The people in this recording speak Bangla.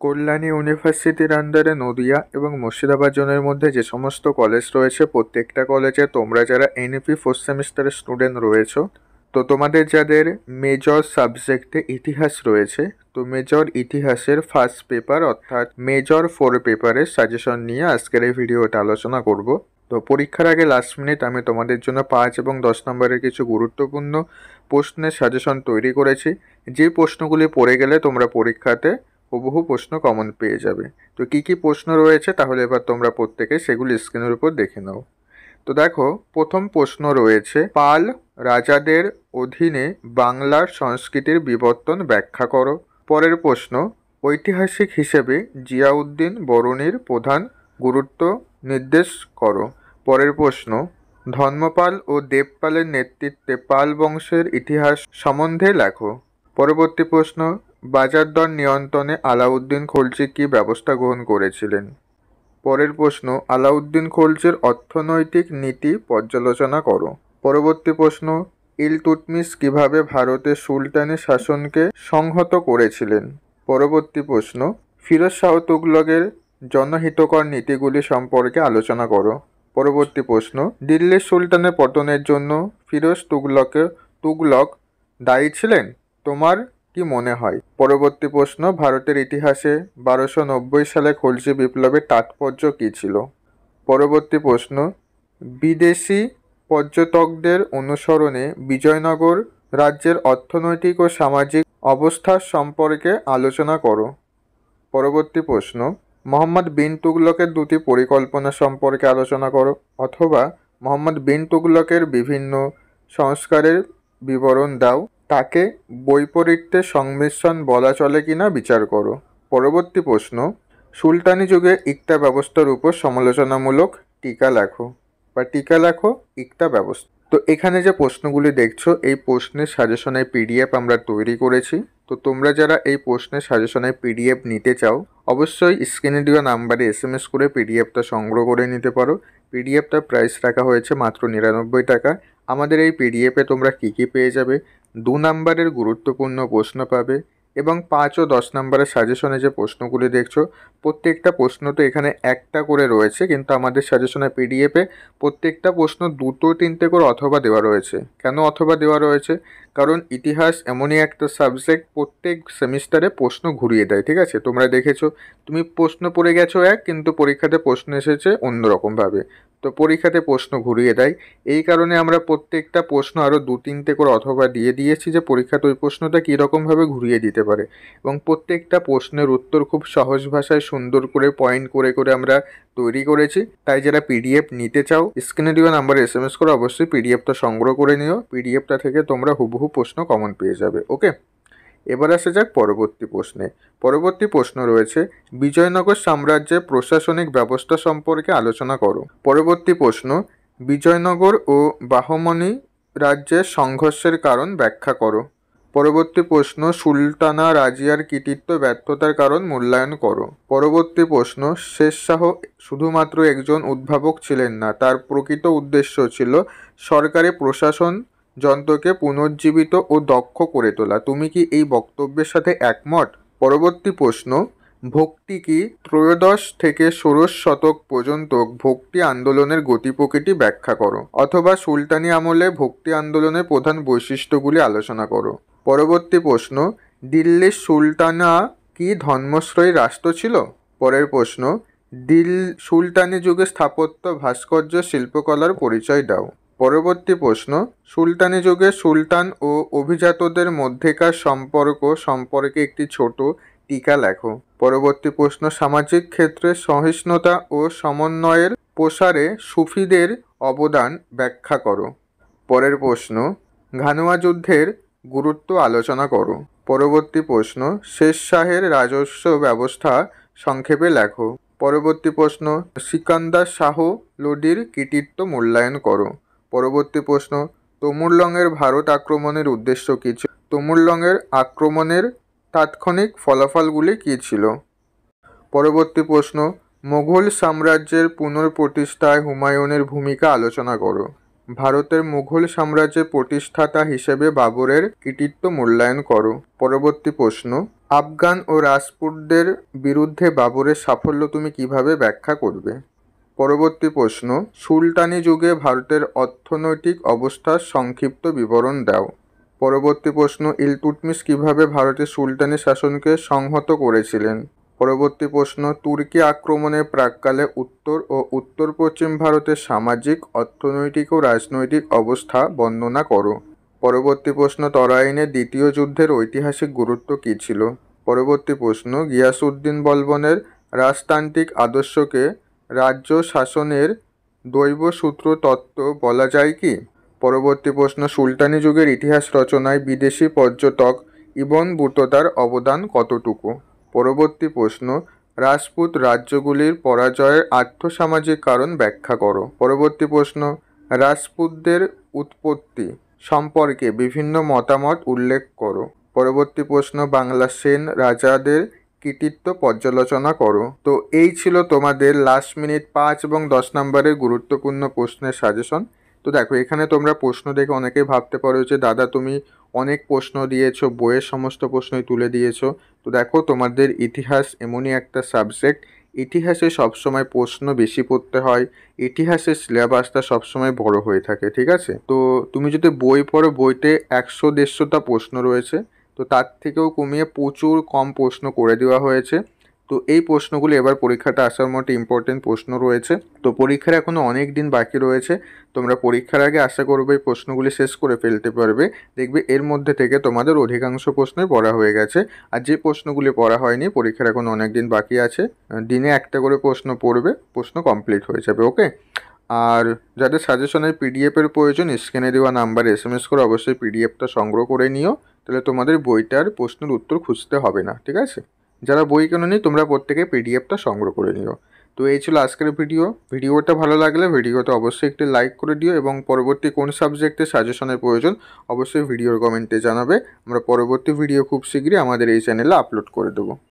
কল্যাণী ইউনিভার্সিটির আন্ডারে নদিয়া এবং মুর্শিদাবাদ জোনের মধ্যে যে সমস্ত কলেজ রয়েছে প্রত্যেকটা কলেজে তোমরা যারা এনইপি ফোর্থ সেমিস্টারের স্টুডেন্ট রয়েছো, তো তোমাদের যাদের মেজর সাবজেক্টে ইতিহাস রয়েছে, তো মেজর ইতিহাসের ফার্স্ট পেপার অর্থাৎ মেজর 4 পেপারের সাজেশন নিয়ে আজকের এই ভিডিওটা আলোচনা করব। তো পরীক্ষার আগে লাস্ট মিনিট আমি তোমাদের জন্য 5 এবং 10 নম্বরের কিছু গুরুত্বপূর্ণ প্রশ্নের সাজেশন তৈরি করেছি, যে প্রশ্নগুলি পড়ে গেলে তোমরা পরীক্ষাতে হুবহু প্রশ্ন কমন পেয়ে যাবে। তো কি কি প্রশ্ন রয়েছে তাহলে এবার তোমরা প্রত্যেকে সেগুলি স্ক্রিনের উপর দেখে নাও। তো দেখো, প্রথম প্রশ্ন রয়েছে, পাল রাজাদের অধীনে বাংলার সংস্কৃতির বিবর্তন ব্যাখ্যা করো। পরের প্রশ্ন, ঐতিহাসিক হিসেবে জিয়াউদ্দিন বরুণীর প্রধান গুরুত্ব নির্দেশ করো। পরের প্রশ্ন, ধর্মপাল ও দেবপালের নেতৃত্বে পাল বংশের ইতিহাস সম্বন্ধে লেখো। পরবর্তী প্রশ্ন, বাজার দর নিয়ন্ত্রণে আলাউদ্দিন খলজি কী ব্যবস্থা গ্রহণ করেছিলেন। পরের প্রশ্ন, আলাউদ্দিন খলজির অর্থনৈতিক নীতি পর্যালোচনা করো। পরবর্তী প্রশ্ন, ইলতুৎমিশ কিভাবে ভারতের সুলতানি শাসনকে সংহত করেছিলেন। পরবর্তী প্রশ্ন, ফিরোজ শাহ তুগলকের জনহিতকর নীতিগুলি সম্পর্কে আলোচনা করো। পরবর্তী প্রশ্ন, দিল্লির সুলতানের পতনের জন্য ফিরোজ তুগলক দায়ী ছিলেন, তোমার কি মনে হয়। পরবর্তী প্রশ্ন, ভারতের ইতিহাসে 1290 সালে খলজি বিপ্লবের তাৎপর্য কী ছিল। পরবর্তী প্রশ্ন, বিদেশি পর্যটকদের অনুসরণে বিজয়নগর রাজ্যের অর্থনৈতিক ও সামাজিক অবস্থা সম্পর্কে আলোচনা করো। পরবর্তী প্রশ্ন, মোহাম্মদ বিন তুগলকের দুটি পরিকল্পনা সম্পর্কে আলোচনা করো, অথবা মোহাম্মদ বিন তুগলকের বিভিন্ন সংস্কারের বিবরণ দাও, তাকে বৈপরীত্যের সংমিশ্রণ বলা চলে কিনা বিচার করো। পরবর্তী প্রশ্ন, সুলতানি যুগে ইকতা ব্যবস্থার উপর সমালোচনামূলক টিকা লেখো ইকতা ব্যবস্থা। তো এখানে যে প্রশ্নগুলি দেখছো, এই প্রশ্নের সাজেশনের পিডিএফ আমরা তৈরি করেছি। তো তোমরা যারা এই প্রশ্নের সাজেশনের পিডিএফ নিতে চাও, অবশ্যই স্ক্রিনে দেওয়া নাম্বারে এসএমএস করে পিডিএফটা সংগ্রহ করে নিতে পারো। পিডিএফটার প্রাইস রাখা হয়েছে মাত্র 99 টাকা। আমাদের এই পিডিএফে তোমরা কী কী পেয়ে যাবে, 2 নম্বরের গুরুত্বপূর্ণ প্রশ্ন পাবে, এবং 5 ও 10 নম্বরের সাজেশনে যে প্রশ্নগুলি দেখছো প্রত্যেকটা প্রশ্ন তো এখানে একটা করে রয়েছে, কিন্তু আমাদের সাজেশনের পিডিএফে প্রত্যেকটা প্রশ্ন 2-3টে করে অথবা দেওয়া রয়েছে। কেন অথবা দেওয়া রয়েছে? কারণ ইতিহাস এমনই একটা সাবজেক্ট, প্রত্যেক সেমিস্টারে প্রশ্ন ঘুরিয়ে দেয়। ঠিক আছে, তোমরা দেখেছো, তুমি প্রশ্ন পড়ে গেছো কিন্তু পরীক্ষাতে প্রশ্ন এসেছে অন্যরকমভাবে। তো পরীক্ষাতে প্রশ্ন ঘুরিয়ে দেয়, এই কারণে আমরা প্রত্যেকটা প্রশ্ন আরও 2-3টে করে অথবা দিয়ে দিয়েছি, যে পরীক্ষাতে ওই প্রশ্নটা কীরকমভাবে ঘুরিয়ে দিতে পারে। এবং প্রত্যেকটা প্রশ্নের উত্তর খুব সহজ ভাষায় সুন্দর করে পয়েন্ট করে করে আমরা তৈরি করেছি। তাই যারা পিডিএফ নিতে চাও, স্ক্রিনে দেওয়া নাম্বারে এসএমএস করে অবশ্যই পিডিএফটা সংগ্রহ করে নিও। পিডিএফটা থেকে তোমরা হুবহু প্রশ্ন কমন পেয়ে যাবে। ওকে, এবার আসা যাক পরবর্তী প্রশ্নে। পরবর্তী প্রশ্ন রয়েছে, বিজয়নগর সাম্রাজ্যের প্রশাসনিক ব্যবস্থা সম্পর্কে আলোচনা করো। পরবর্তী প্রশ্ন, বিজয়নগর ও বাহমনি রাজ্যের সংঘর্ষের কারণ ব্যাখ্যা করো। পরবর্তী প্রশ্ন, সুলতানা রাজিয়ার কৃতিত্ব ব্যর্থতার কারণ মূল্যায়ন করো। পরবর্তী প্রশ্ন, শের শাহ শুধুমাত্র একজন উদ্ভাবক ছিলেন না, তার প্রকৃত উদ্দেশ্য ছিল সরকারি প্রশাসন যন্ত্রকে পুনর্জীবিত ও দক্ষ করে তোলা। তুমি কি এই বক্তব্যের সাথে একমত? পরবর্তী প্রশ্ন, ভক্তি কি? ত্রয়োদশ থেকে ষোড়শ শতক পর্যন্ত ভক্তি আন্দোলনের গতি প্রকৃতি ব্যাখ্যা করো, অথবা সুলতানি আমলে ভক্তি আন্দোলনের প্রধান বৈশিষ্ট্যগুলি আলোচনা করো। পরবর্তী প্রশ্ন, দিল্লির সুলতানা কি ধর্মশ্রয়ী রাষ্ট্র ছিল? পরের প্রশ্ন, সুলতানি যুগে স্থাপত্য, ভাস্কর্য, শিল্পকলার পরিচয় দাও। পরবর্তী প্রশ্ন, সুলতানি যুগে সুলতান ও অভিজাতদের মধ্যেকার সম্পর্ক সম্পর্কে একটি ছোট টিকা লেখো। পরবর্তী প্রশ্ন, সামাজিক ক্ষেত্রে সহিষ্ণুতা ও সমন্বয়ের প্রসারে সুফিদের অবদান ব্যাখ্যা করো। পরের প্রশ্ন, ঘানুয়া যুদ্ধের গুরুত্ব আলোচনা করো। পরবর্তী প্রশ্ন, শের শাহের রাজস্ব ব্যবস্থা সংক্ষেপে লেখো। পরবর্তী প্রশ্ন, সিকান্দার শাহ লোডির কৃতিত্ব মূল্যায়ন করো। পরবর্তী প্রশ্ন, তমুরলংয়ের ভারত আক্রমণের উদ্দেশ্য কী ছিল? তমুরলংয়ের আক্রমণের তাৎক্ষণিক ফলাফলগুলি কী ছিল? পরবর্তী প্রশ্ন, মুঘল সাম্রাজ্যের পুনঃপ্রতিষ্ঠায় হুমায়ুনের ভূমিকা আলোচনা করো। ভারতের মুঘল সাম্রাজ্যের প্রতিষ্ঠাতা হিসেবে বাবরের কৃতিত্ব মূল্যায়ন করো। পরবর্তী প্রশ্ন, আফগান ও রাজপুতদের বিরুদ্ধে বাবরের সাফল্য তুমি কিভাবে ব্যাখ্যা করবে? পরবর্তী প্রশ্ন, সুলতানি যুগে ভারতের অর্থনৈতিক অবস্থার সংক্ষিপ্ত বিবরণ দাও। পরবর্তী প্রশ্ন, ইলতুৎমিশ কিভাবে ভারতের সুলতানি শাসনকে সংহত করেছিলেন? পরবর্তী প্রশ্ন, তুর্কি আক্রমণের প্রাক্কালে উত্তর ও উত্তর পশ্চিম ভারতের সামাজিক, অর্থনৈতিক ও রাজনৈতিক অবস্থা বর্ণনা করো। পরবর্তী প্রশ্ন, তরাইনের দ্বিতীয় যুদ্ধের ঐতিহাসিক গুরুত্ব কী ছিল? পরবর্তী প্রশ্ন, গিয়াসউদ্দিন বলবনের রাজতান্ত্রিক আদর্শকে রাজ্য শাসনের দৈবসূত্র তত্ত্ব বলা যায় কি? পরবর্তী প্রশ্ন, সুলতানি যুগের ইতিহাস রচনায় বিদেশি পর্যটক ইবন বতুতার অবদান কতটুকু? পরবর্তী প্রশ্ন, রাজপুত রাজ্যগুলির পরাজয়ের আর্থসামাজিক কারণ ব্যাখ্যা করো। পরবর্তী প্রশ্ন, রাজপুতদের উৎপত্তি সম্পর্কে বিভিন্ন মতামত উল্লেখ করো। পরবর্তী প্রশ্ন, বাংলা সেন রাজাদের কৃতিত্ব পর্যালোচনা করো। তো এই ছিল তোমাদের লাস্ট মিনিট 5 এবং 10 নম্বরের গুরুত্বপূর্ণ প্রশ্নের সাজেশন। তো দেখো, এখানে তোমরা প্রশ্ন দেখে অনেকেই ভাবতে পারো যে দাদা তুমি অনেক প্রশ্ন দিয়েছো, বইয়ের সমস্ত প্রশ্নই তুলে দিয়েছো। তো দেখো, তোমাদের ইতিহাস এমনই একটা সাবজেক্ট, ইতিহাসে সবসময় প্রশ্ন বেশি পড়তে হয়, ইতিহাসের সিলেবাসটা সবসময় বড় হয়ে থাকে, ঠিক আছে? তো তুমি যদি বই পড়ো, বইতে 100-150টা প্রশ্ন রয়েছে, তো তার থেকেও কমিয়ে প্রচুর কম প্রশ্ন করে দেওয়া হয়েছে। তো এই প্রশ্নগুলি এবার পরীক্ষাটা আসার মতো ইম্পর্টেন্ট প্রশ্ন রয়েছে। তো পরীক্ষার এখনও অনেক দিন বাকি রয়েছে, তোমরা পরীক্ষার আগে আশা করবে এই প্রশ্নগুলি শেষ করে ফেলতে পারবে। দেখবে এর মধ্যে থেকে তোমাদের অধিকাংশ প্রশ্নই পড়া হয়ে গেছে। আর যে প্রশ্নগুলি পড়া হয়নি, পরীক্ষার এখন অনেক দিন বাকি আছে, দিনে একটা করে প্রশ্ন পড়বে, প্রশ্ন কমপ্লিট হয়ে যাবে। ওকে? আর যাদের সাজেশনের পিডিএফের প্রয়োজন, স্ক্রিনে দেওয়া নাম্বারে SMS করে অবশ্যই পিডিএফটা সংগ্রহ করে নিও, তাহলে তোমাদের বইটার প্রশ্নের উত্তর খুঁজতে হবে না, ঠিক আছে? যারা বই কেননি তোমরা প্রত্যেকে পিডিএফটা সংগ্রহ করে নিও। তো এই ছিল আজকের ভিডিওটা ভালো লাগলে ভিডিওতে অবশ্যই একটি লাইক করে দিও, এবং পরবর্তী কোন সাবজেক্টে সাজেশনের প্রয়োজন অবশ্যই ভিডিওর কমেন্টে জানাবে। আমরা পরবর্তী ভিডিও খুব শীঘ্রই আমাদের এই চ্যানেলে আপলোড করে দেবো।